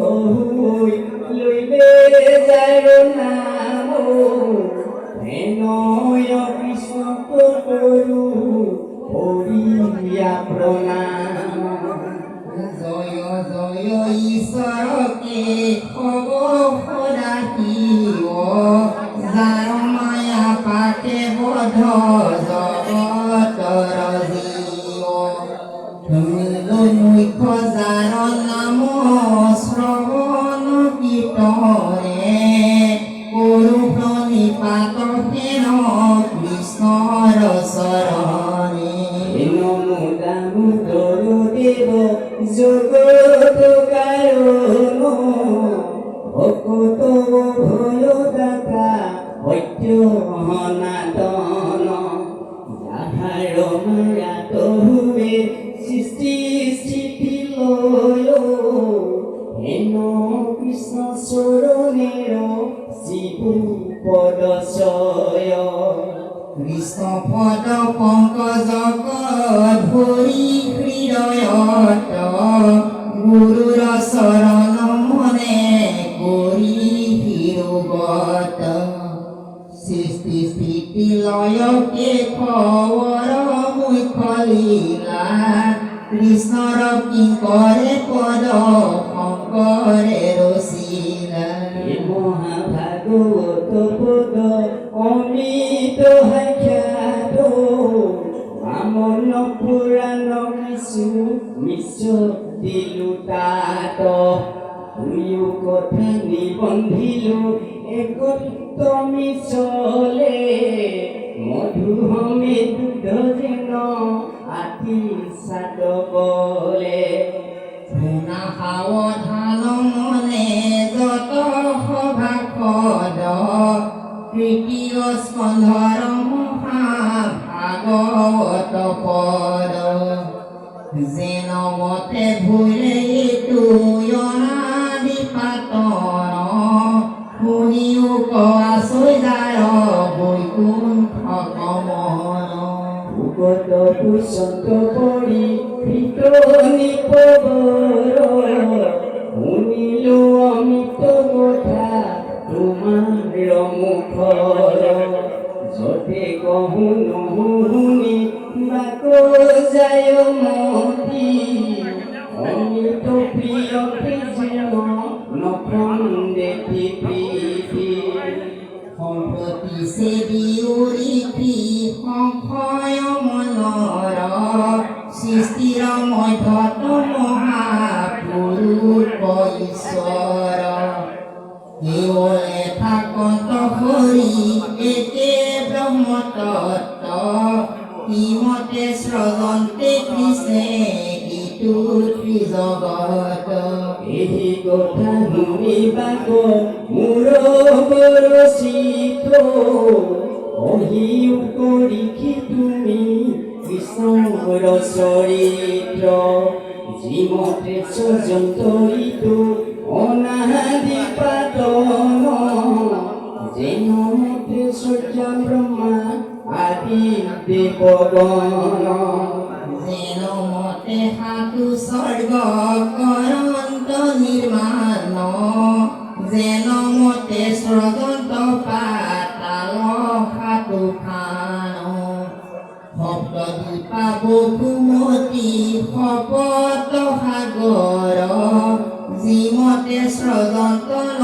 হই লইলে যার নাম হেনয় কৃষ্ণ করু হরিয়া প্রণাম। জয় জয় ঈশ্বরকে অবহরাহিও যার মায়া পাতে বধ জগতর জীব। মুখ্য যার নাম শ্রবণ কীর্তনে করু প্রণিপাত হেন কৃষ্ণর শরণে। নমো দামোদর দেব জগত কারণ ভকত ভয় দাতা সত্য সনাতন যাহাৰ মায়াত হুৱে সৃষ্টি স্থিতি লয় হেন কৃষ্ণ চৰণেৰ শিৱ পদচয়। কৃষ্ণ পদ পঙ্কজ ধরি হৃদয়ত গুরুর শরণ মনে করি হিরুগত। সৃষ্টি স্থিতি লয়কে খবর মুখ্য লীলা কৃষ্ণর কিঙ্করে পদ শঙ্করে রসিলা। মহাভাগবত পদ অমৃত সাক্ষাৎ বামন পুৰাণ কিছু মিশ্ৰ দিলো তাত দুয়ো কথা নিবন্ধিলো একত্ব মিছলে মধু সমেত দুধ যেন আতি সাত বলে। শুনা সাৱধান মনে যত সভাসদ তৃতীয় স্কন্ধৰ মহাভাগৱত পদ। যেন মতে ভুলে এইটো অনাদি পাতন শুনিও কোৱা চৈদাৰ বৈকুণ্ঠ গমন। ভূগত পুষ্প পৰি ভিতৰি পবৰ শুনিলো অমিত কথা তোমাৰ মুখৰ যতে কহো নুশুনি বাক যায় মতি অমিত প্ৰিয় কৃষ্ণ নখন্দে প্ৰীতি। সম্প্ৰতি সেবিউৰিতি সংশয় মনৰ সৃষ্টিৰ মধ্যত মহাপুৰুষ ঈশ্বৰ। কেৱলে থাকত হৰি একে ব্ৰহ্মতত্ত্ব কিমতে সৃজন্তে কৃষ্ণে ইটো ত্ৰিজগত। এই কথা শুনিবাক মোৰ বৰ চিত অহিও কৰিখি তুমি কৃষ্ণৰ চৰিত্ৰ যিমতে স্বজন্তৰিতো অনাদি পাতন যেন মতে সূৰ্য ব্ৰহ্মা আদি দেৱগণ। যেন মতে সাধু স্বৰ্গ কৰন্ত নিৰ্মাণ যেন মতে স্ৰজন্ত পাতাল সাধু খান। সপ্তদ্বীপা বসুমতী শপত সাগৰ যিমতে স্ৰজন্ত ন